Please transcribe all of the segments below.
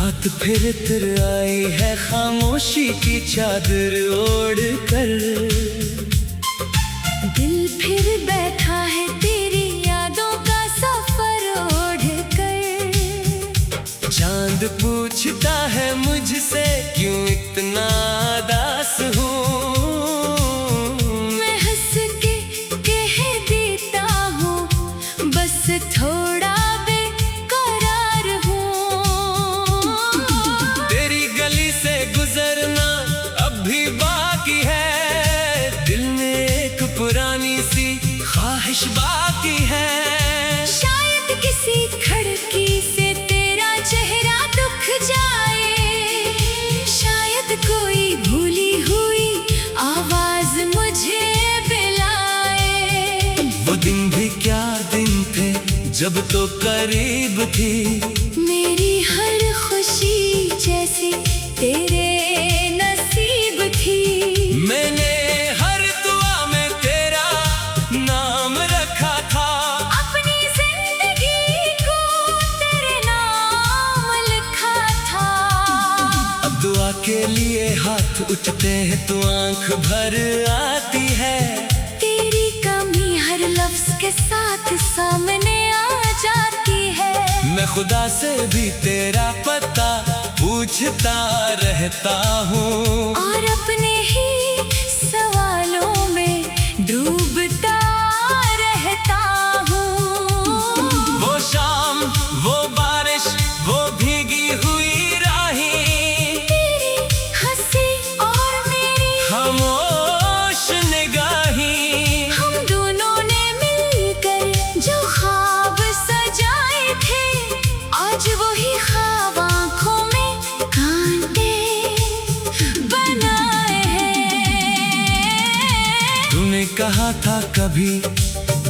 रात फिर इतर आई है खामोशी की चादर ओढ़ कर। दिल फिर बैठा है तेरी यादों का सफर ओढ़ कर। चांद पूछता है मुझसे क्यों इतना उदास हूँ। मैं हंस के कह देता हूँ बस थोड़ा बेकरार हूँ। तेरी गली से गुजरना अब भी बाकी है, दिल में एक पुरानी सी ख्वाहिश बाकी है। शायद किसी खिड़की से तेरा चेहरा दिख जाए, शायद कोई भूली हुई आवाज मुझे बुलाए। वो दिन भी क्या दिन थे जब तो करीब थी, मेरी हर खुशी जैसे तेरे नसीब थी। मैंने हर दुआ में तेरा नाम रखा था, अपनी जिंदगी को तेरे नाम लिखा था। अब दुआ के लिए हाथ उठते हैं तो आंख भर आती है। तेरी कमी हर लफ्ज के साथ सामने आ जाती है। मैं खुदा से भी तेरा पता पूछता रहता हूँ, और अपने ही सवालों में डूबता रहता हूँ। वो शाम वो बारिश वो भीगी हुई राहें, तेरी हंसी और मेरी खामोश निगाहें, हम दोनों ने मिलकर जो ख्वाब सजाए थे, आज वही ख्वाब आंखों में कांटे बनाए हैं। तूने कहा था कभी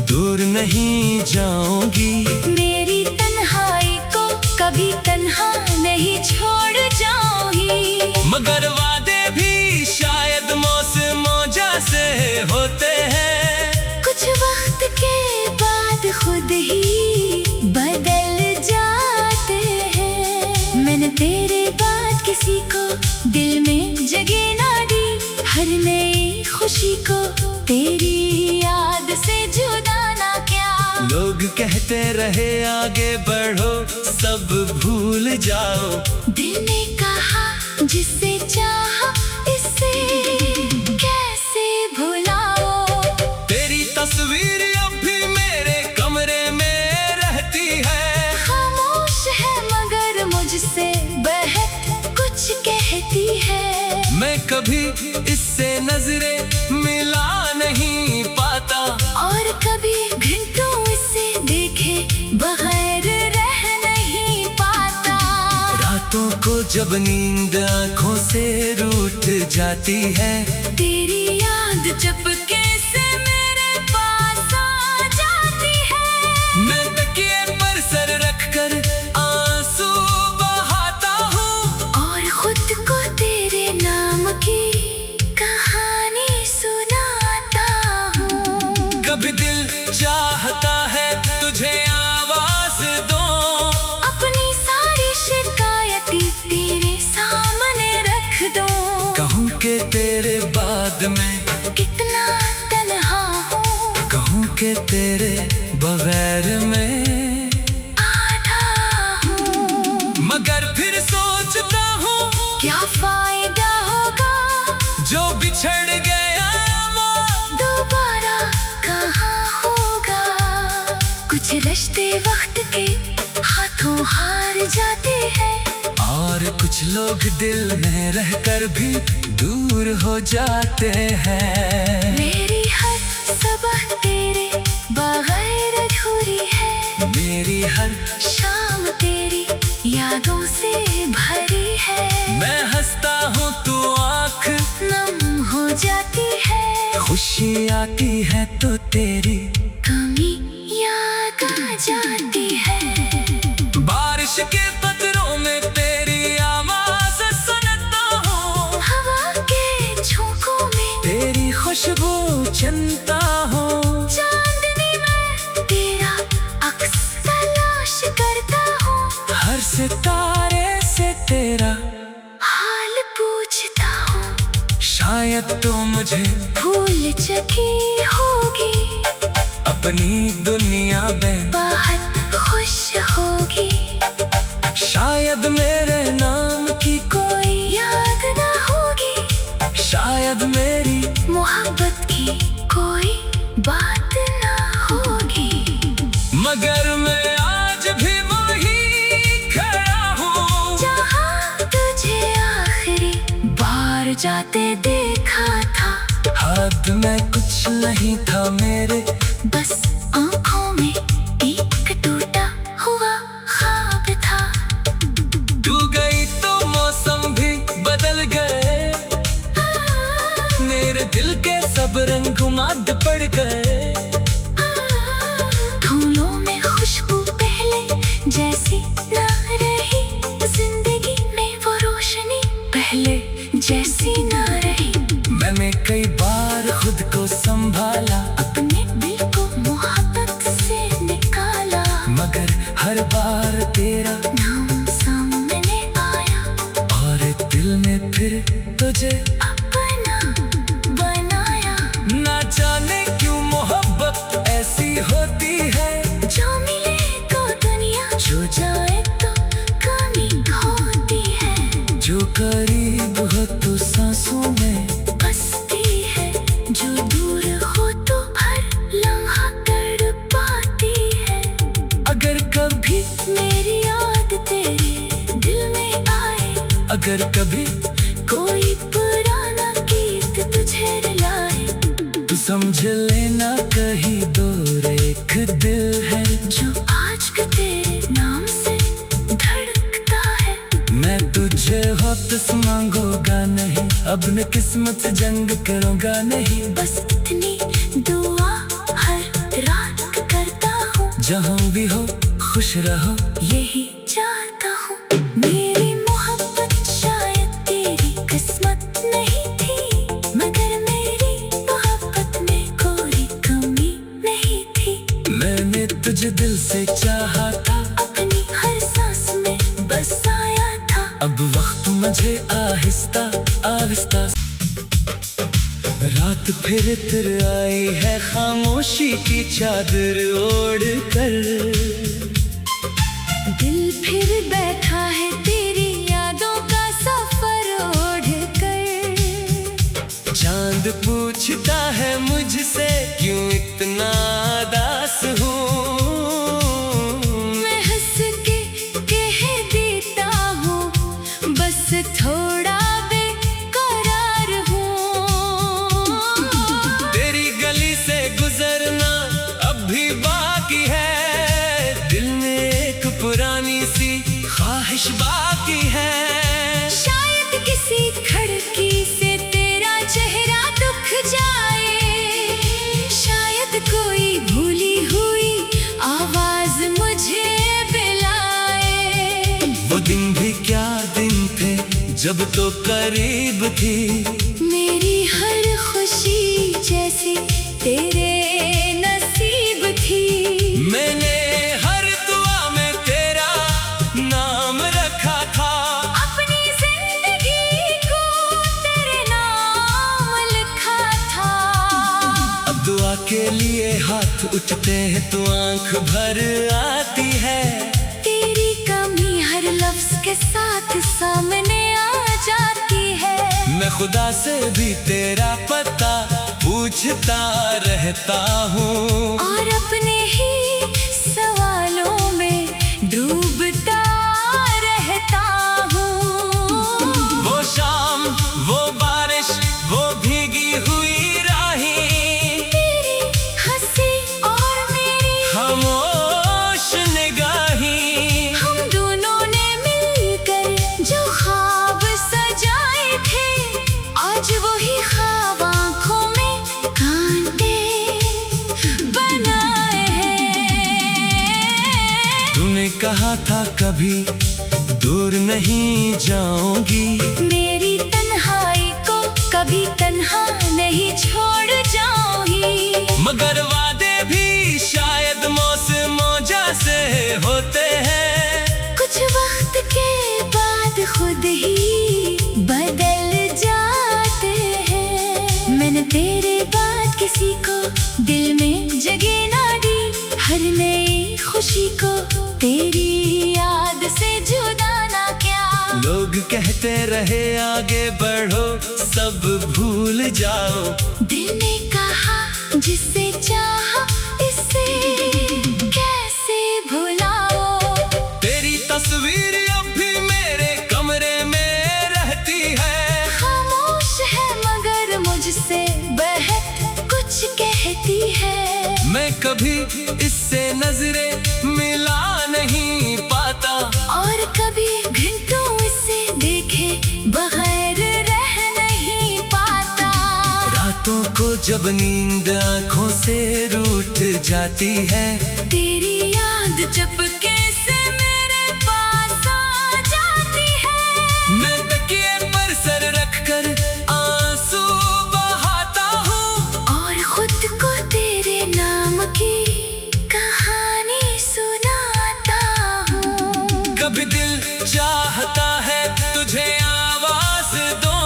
दूर नहीं जाऊंगी, मेरी तन्हाई को कभी तन्हा नहीं छोड़ जाऊंगी। मगर वादे भी शायद मौसमों जैसे होते हैं, कुछ वक्त के बाद खुद ही बदल जाते हैं। मैंने तेरे बाद किसी को दिल में जगह ना दी, हर नई खुशी को तेरी याद से जुदा ना किया। लोग कहते रहे आगे बढ़ो सब भूल जाओ, दिल ने कहा जिसे चाहा इसे कैसे भुलाओ। तेरी तस्वीर अब भी मेरे कमरे में रहती है, खामोश है मगर मुझसे बहक कुछ कहती है। मैं कभी इससे नजरें मिला नहीं पाता, और कभी घंटों इसे देखे बगैर रह नहीं पाता। रातों को जब नींद आंखों से रूठ जाती है, तेरी याद चपके से मेरे पास आ जाती है। मैं तकिए पर सर रखकर आंसू बहाता हूँ, और खुद को तेरे नाम की कहानी सुनाता हूँ। कभी दिल चाहता है तुझे आवाज दो, अपनी सारी शिकायतें तेरे सामने रख दो। कहूँ कि तेरे बाद में कितना तन्हा हूँ, कहूँ कि तेरे बगैर में आधा हूँ। मगर फिर सोचता हूँ क्या फायदा होगा जो बिछड़ गया वो दोबारा कहाँ होगा। कुछ रिश्ते वक्त के हाथों हार जाते हैं, और कुछ लोग दिल में रहकर भी दूर हो जाते हैं। मेरी हर सुबह तेरे बगैर अधूरी है, मेरी हर शाम तेरी यादों से भरी है। मैं हंसता हूँ तू आँख नम हो जाती है, खुशी आती है तो तेरी कमी याद आ जाती है। बारिश के कतरों में तेरी आवाज सुनता हूँ, हवा के झोंकों में तेरी खुशबू चुनता हूँ। चांदनी में तेरा अक्स तलाश करता हूँ। हर सितारे से शायद तो मुझे भूल चुकी होगी, अपनी दुनिया में बाहर खुश होगी। शायद मेरे नाम की कोई याद ना होगी, शायद मेरी मोहब्बत की कोई बात ना होगी। मगर मैं आज भी वही खड़ा हूँ जहाँ तुझे आखिरी बार जाते देखा था। हाथ में कुछ नहीं था मेरे, बस आँखों में एक टूटा हुआ ख्वाब था। तू गई तो मौसम भी बदल गए, मेरे दिल के सब रंग घुमाद पड़ गए। फूलों में खुशबू पहले जैसी ना रही, जिंदगी में वो रोशनी पहले जैसी ना रही। मैंने कई बार खुद को संभाला, अपने दिल को मोहब्बत से निकाला, मगर हर बार तेरा नाम सामने आया और दिल में फिर तुझे अपना बनाया। ना जाने क्यों मोहब्बत ऐसी होती है, जो मिले तो दुनिया, छू जाए तो कमी होती है। जो करीब हो तो सांसों में बसती है, जो दूर हो तो हर लम्हा तड़पाती है। अगर कभी मेरी याद तेरे दिल में आए, अगर कभी कोई पुराना गीत तुझे रुलाए, तू समझ लेना कहीं दूर एक दिल है जो आज भी तेरे नाम से धड़कता है। मैं तुझे वापस मांगूंगा नहीं, अब मैं किस्मत से जंग करूंगा नहीं। बस इतनी दुआ हर रात करता हूँ, जहाँ भी हो खुश रहो, यही चाहता हूँ। मेरी मोहब्बत शायद तेरी किस्मत नहीं थी, मगर मेरी मोहब्बत में कोई कमी नहीं थी। मैंने तुझे दिल से चाहा था, अपनी हर सांस में बसाया था। अब वक्त मुझे आहिस्ता आहिस्ता। रात फिर तिर आई है खामोशी की चादर ओढ़ कर, दिल फिर बैठा है तेरी यादों का सफर ओढ़ कर। चांद पूछता है मुझसे क्यों इतना दास हूँ, मैं हंस के कह देता हूँ, बस थोड़ा बेकरार हूँ। तेरी गली से गुजरना अब भी बाकी है, दिल में एक पुरानी सी ख्वाहिश बाकी है। शायद किसी खिड़की से तेरा चेहरा दिख जाए, शायद कोई भूली हुई आवाज मुझे बुलाए। वो दिन भी क्या दिन थे जब तो करीब थी, मेरी हर खुशी जैसी तेरे नसीब थी। मैंने हर दुआ में तेरा नाम रखा था, अपनी जिंदगी को तेरे नाम लिखा था। अब दुआ के लिए हाथ उठते हैं तो आंख भर आती है। तेरी कमी हर लफ्ज के साथ सामने आ जाती है। मैं खुदा से भी तेरा पता पूछता रहता हूँ, और अपने ही सवालों में डूबता रहता हूँ। वो शाम वो बारिश वो भीगी हुई राहें, तेरी हंसी और मेरी खामोश निगाहें, हम दोनों ने मिलकर जो ख्वाब सजाए थे, आज वही ख्वाब आँखों में कांटे बनाए हैं। तूने कहा था कभी दूर नहीं जाऊंगी, मेरी तन्हाई को कभी तन्हा नहीं छोड़ जाऊंगी। मगर वादे भी शायद मौसमों जैसे होते हैं, कुछ वक्त के बाद खुद ही बदल जाते हैं। गई खुशी को तेरी याद से जुदा ना क्या। लोग कहते रहे आगे बढ़ो सब भूल जाओ। दिल ने कहा जिसे चाहा इसे कैसे भुलाओ। तेरी तस्वीर अब भी मेरे कमरे में रहती है। खामोश है मगर मुझसे बहक कुछ कहती है। मैं कभी इससे नजरें मिला नहीं पाता और कभी घंटों इसे देखे बगैर रह नहीं पाता। रातों को जब नींद आँखों से रूठ जाती है, तेरी याद चुपके से मेरे पास आ जाती है। मैं तकिए पर सर रखकर आंसू बहाता हूँ और खुद को तेरे नाम की कहानी सुनाता हूँ। कभी दिल चाहता है तुझे आवाज दो,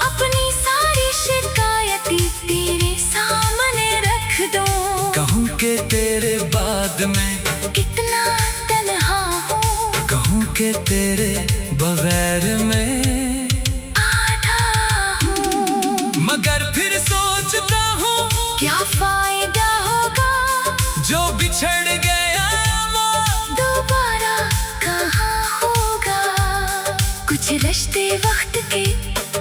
अपनी सारी शिकायतें तेरे सामने रख दो। कहूँ कि तेरे बाद में कितना तन्हा हूँ, कहूँ कि तेरे बगैर में आधा हूँ। मगर फिर सोचता हूँ क्या फायदा होगा जो बिछड़ गया वो दोबारा कहाँ होगा। कुछ रिश्ते वक्त के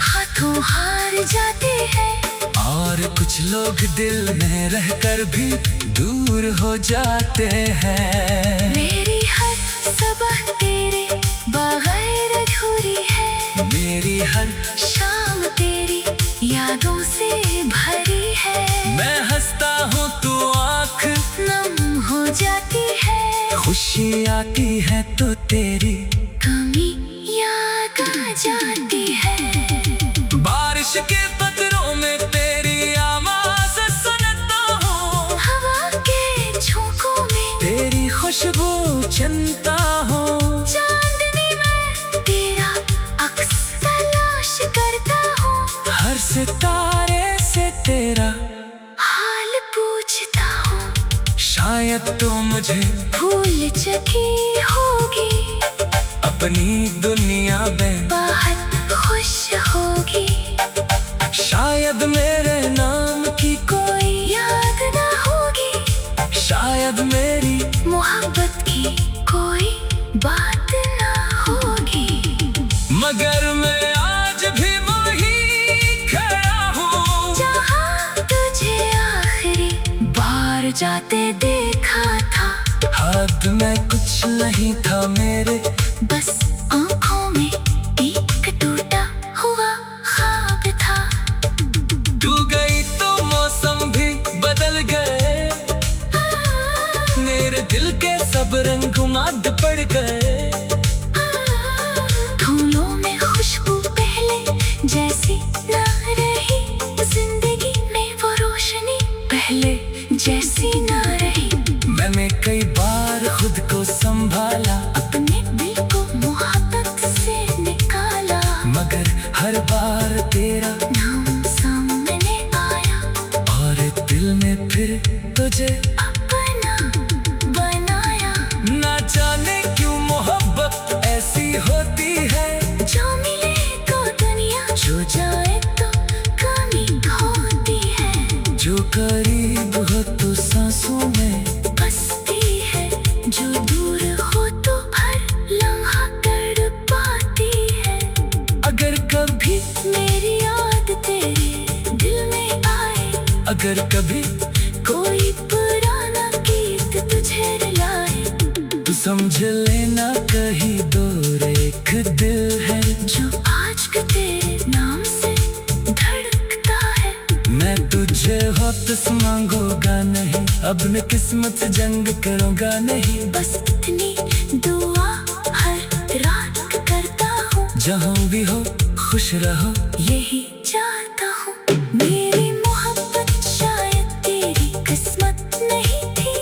हाथों हार जाते हैं और कुछ लोग दिल में रहकर भी दूर हो जाते हैं। मेरी हर सुबह तेरे बगैर अधूरी है। मेरी हर शाम तेरी यादों से भरी है। मैं हंसता हूँ तू आँख नम हो जाती है। खुशी आती है तो तेरी कमी याद आ जाती है। बारिश के पत्थरों में तेरी आवाज सुनता हूँ। हवा के झोंकों में तेरी खुशबू चुनता हूँ। चांदनी में तेरा अक्स तलाश करता हूँ। हर सितारे से तेरा हाल पूछता हूँ। शायद तो मुझे भूल चुकी होगी, अपनी दुनिया में बहुत खुश होगी। शायद मेरे नाम की कोई याद ना होगी, शायद मेरी मोहब्बत की कोई बात ना होगी। मगर मैं आज भी वही खड़ा हूँ जहाँ तुझे आखिरी बार जाते देखा था। हाथ में कुछ नहीं था मेरे, बस आँखों में एक टूटा हुआ ख्वाब था। तू गई तो मौसम भी बदल गए, मेरे दिल के सब रंग उमाद पड़ गए। फूलों में खुशबू पहले जैसी ना रही, जिंदगी में वो रोशनी पहले जैसी ना रही। मैंने कई बार खुद को संभाला, अपने दिल को मोहब्बत से निकाला, मगर हर बार तेरा नाम सामने आया और दिल में फिर तुझे अपना बनाया। ना जाने क्यों मोहब्बत ऐसी होती है, जो मिले तो दुनिया, जो जाए तो कमी होती है। जो करीब हो तो सांसों में बसती है, जो दूर हो तो हर लम्हा तड़पाती है। अगर कभी मेरी याद तेरे दिल में आए, अगर कभी कोई पुराना गीत तुझे रुलाए, तू समझ लेना कहीं दूर एक दिल है जो आज के तेरे नाम से धड़कता है। मैं तुझे वापस मांगूंगा नहीं, अब मैं किस्मत से जंग करूंगा नहीं। बस इतनी दुआ हर रात करता हूँ, जहाँ भी हो खुश रहो यही चाहता हूँ। मेरी मोहब्बत शायद तेरी किस्मत नहीं थी,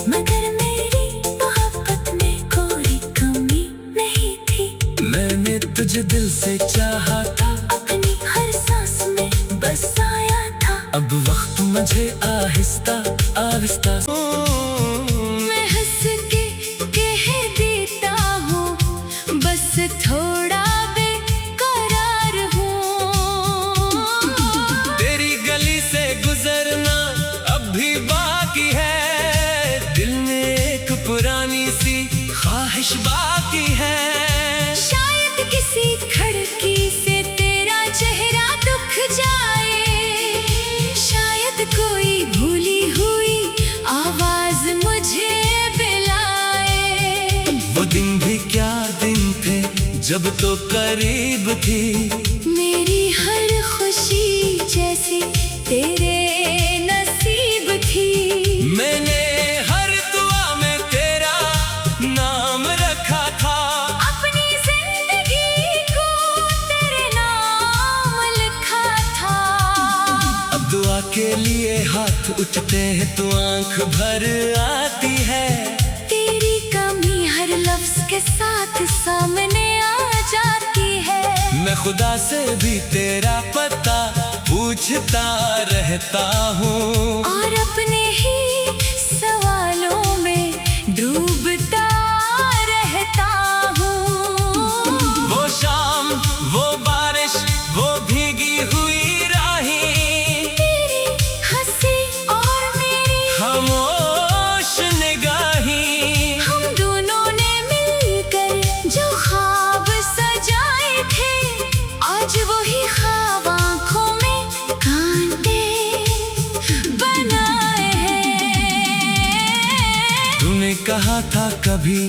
मगर मेरी मोहब्बत में कोई कमी नहीं थी। मैंने तुझे दिल से चाहा था, अपनी हर सांस में बसाया था। अब वक्त मुझे आहिस्ता आहिस्ता मैं ख्वाहिश बाकी है। शायद किसी खिड़की से तेरा चेहरा दिख जाए, शायद कोई भूली हुई आवाज मुझे बुलाए। वो दिन भी क्या दिन थे जब तो करीब थी, मेरी हर खुशी जैसे तेरे नसीब थी। मैंने हर दुआ में तेरा नाम रखा था, अपनी जिंदगी को तेरे नाम लिखा था। अब दुआ के लिए हाथ उठते हैं तो आंख भर आती है। तेरी कमी हर लफ्ज के साथ सामने आ जाती है। मैं खुदा से भी तेरा पता पूछता रहता हूँ, और अपने ही सवालों में डूबता रहता हूँ। वो शाम, वो बारिश, वो भीगी हुई राहें, तेरी हंसी और मेरी खामोश निगाहें, हम दोनों ने मिलकर जो ख्वाब सजाए थे, आज वही ख्वाब आंखों में कांटे बनाए हैं। तूने कहा था कभी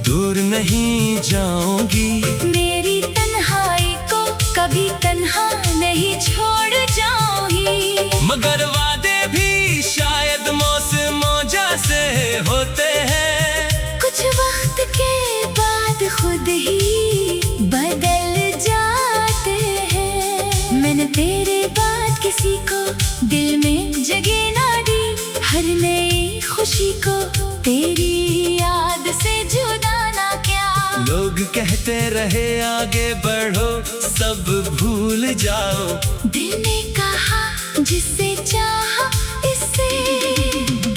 दूर नहीं जाऊंगी, मेरी तन्हाई को कभी तन्हा नहीं छोड़ जाऊंगी। मगर वादे भी शायद मौसमों जैसे होते हैं, कुछ वक्त के बाद खुद ही बदल जाते हैं। मैंने तेरे बाद किसी को दिल में जगह ना दी, हर नई खुशी को तेरी याद से जुदा ना किया। लोग कहते रहे आगे बढ़ो सब भूल जाओ, दिल ने कहा जिसे चाहा इसे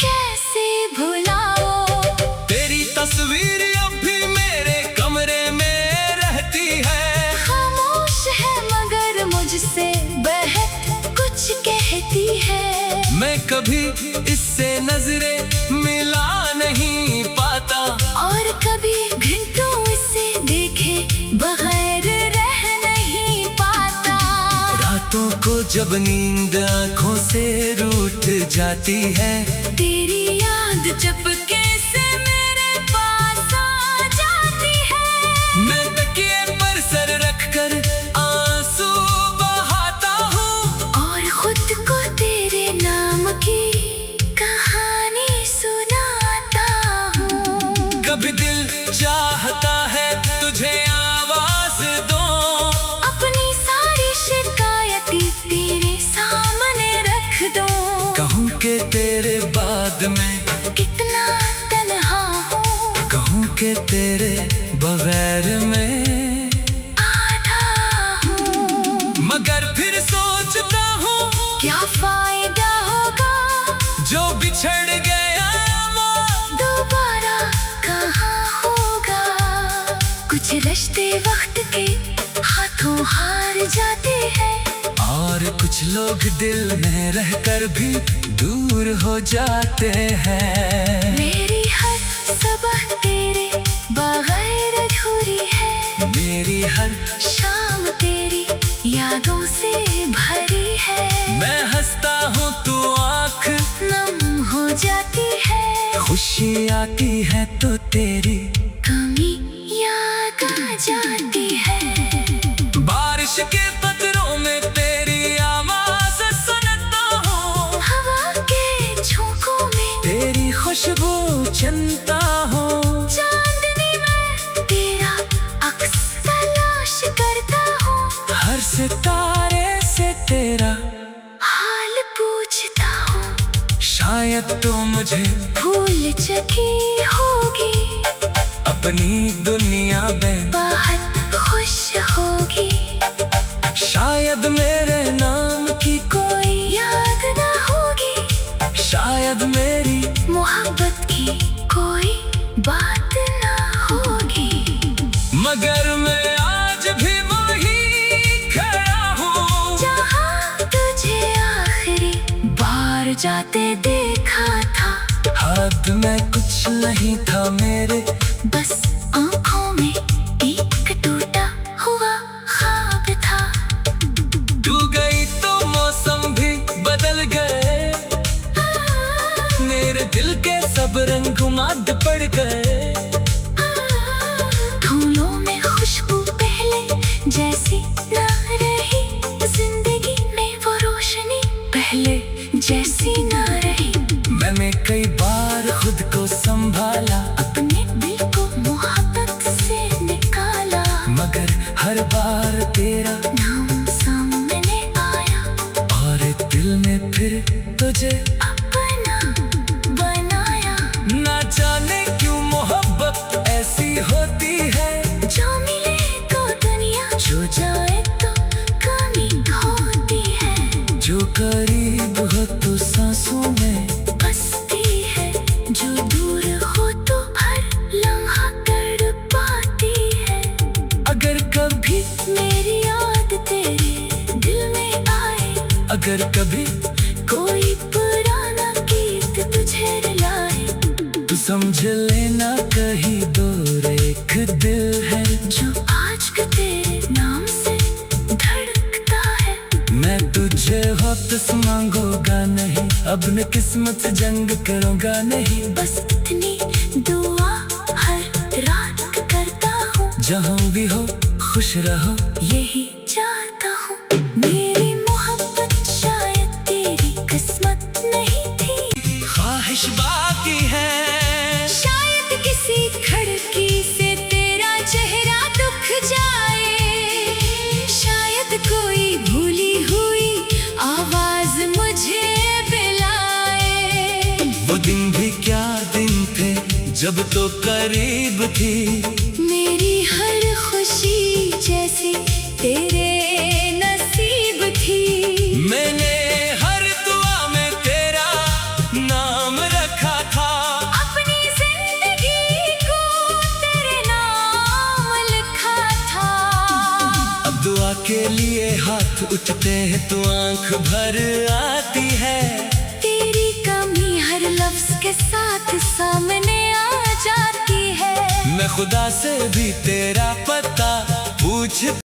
कैसे भुलाओ। तेरी तस्वीर अब भी मेरे कमरे में रहती है, खामोश है मगर मुझसे बहक कुछ कहती है। मैं कभी इससे नजरें मिला नहीं पाता, और कभी घंटों इसे देखे बगैर रह नहीं पाता। रातों को जब नींद आंखों से रूठ जाती है, तेरी याद चपके से मेरे पास आ जाती है। मैं तकिए पर सर रखकर आंसू बहाता हूँ, और खुद को तेरे नाम की कहानी सुनाता हूँ। कभी दिल चाहता है तुझे आवाज दो, अपनी सारी शिकायतें तेरे सामने रख दो। कहूँ कि तेरे बाद में कितना तन्हा हूँ, कहूँ कि तेरे बगैर में आधा हूँ। मगर फिर सोचता हूँ क्या फायदा होगा जो बिछड़ गया वो दोबारा कहाँ होगा। कुछ रिश्ते वक्त के हाथों हार जाते हैं, और कुछ लोग दिल में रहकर भी दूर हो जाते हैं। मेरी हर सुबह तेरे बगैर अधूरी है, मेरी हर शाम तेरी यादों से भरी है। मैं हंसता हूँ तू आँख नम हो जाती है, खुशी आती है तो तेरी कमी याद आ जाती है। बारिश के कतरों में तेरी आवाज सुनता हूँ, हवा के झोंकों में तेरी खुशबू चुनता हूँ। चांदनी में तेरा अक्स तलाश करता हूँ, हर सितारे से तेरा हाल पूछता हूँ। शायद तो मुझे भूल चुकी होगी, अपनी दुनिया में बहुत खुश होगी। शायद मेरे नाम की कोई याद ना होगी, शायद मेरी मोहब्बत की कोई बात ना होगी। मगर मैं आज भी वही खड़ा हूँ, जहाँ तुझे आखिरी बार जाते देखा था। हाथ में कुछ नहीं था मेरे बस आंखों में एक टूटा हुआ ख्वाब था। तू गई तो मौसम भी बदल गए, मेरे दिल के सब रंग गुमाद पड़ गए। फूलों में खुशबू पहले जैसी ना रही, जिंदगी में वो रोशनी पहले जैसी ना रही। मैंने कई बार खुद को संभाला, अपने दिल को मोहब्बत से निकाला, मगर हर बार तेरा नाम सामने आया और दिल ने फिर तुझे अपना बनाया। ना जाने क्यों मोहब्बत ऐसी होती है, जो मिले तो दुनिया, जो जाए तो कमी होती है। जो करीब हो तो सांसों में बसती है, जो दूर हो तो हर लम्हा तड़पाती है। अगर कभी मेरी याद तेरे दिल में आए, अगर कभी कोई पुराना गीत तुझे रुलाए, तू समझ लेना कहीं दूर एक दिल है जो आज के तेरे नाम से धड़कता है। मैं तुझे वापस मांगूंगा नहीं, अब मैं किस्मत से जंग करूंगा नहीं। बस इतनी दुआ हर रात करता हूँ, जहाँ भी हो खुश रहो, यही चाहता हूँ। मेरी मोहब्बत शायद तेरी किस्मत नहीं थी, ख्वाहिश बाकी है। शायद किसी खिड़की से तेरा चेहरा दिख जाए, शायद कोई भूली हुई आवाज मुझे बुलाए। वो दिन भी क्या दिन थे जब तो करीब थी, मेरी हर खुशी जैसी तेरे नसीब थी। मैंने हर दुआ में तेरा नाम रखा था, अपनी जिंदगी को तेरे नाम लिखा था। अब दुआ के लिए हाथ उठते हैं तो आंख भर आती है। तेरी कमी हर लफ्ज के साथ सामने आ जाती है। मैं खुदा से भी तेरा पता पूछ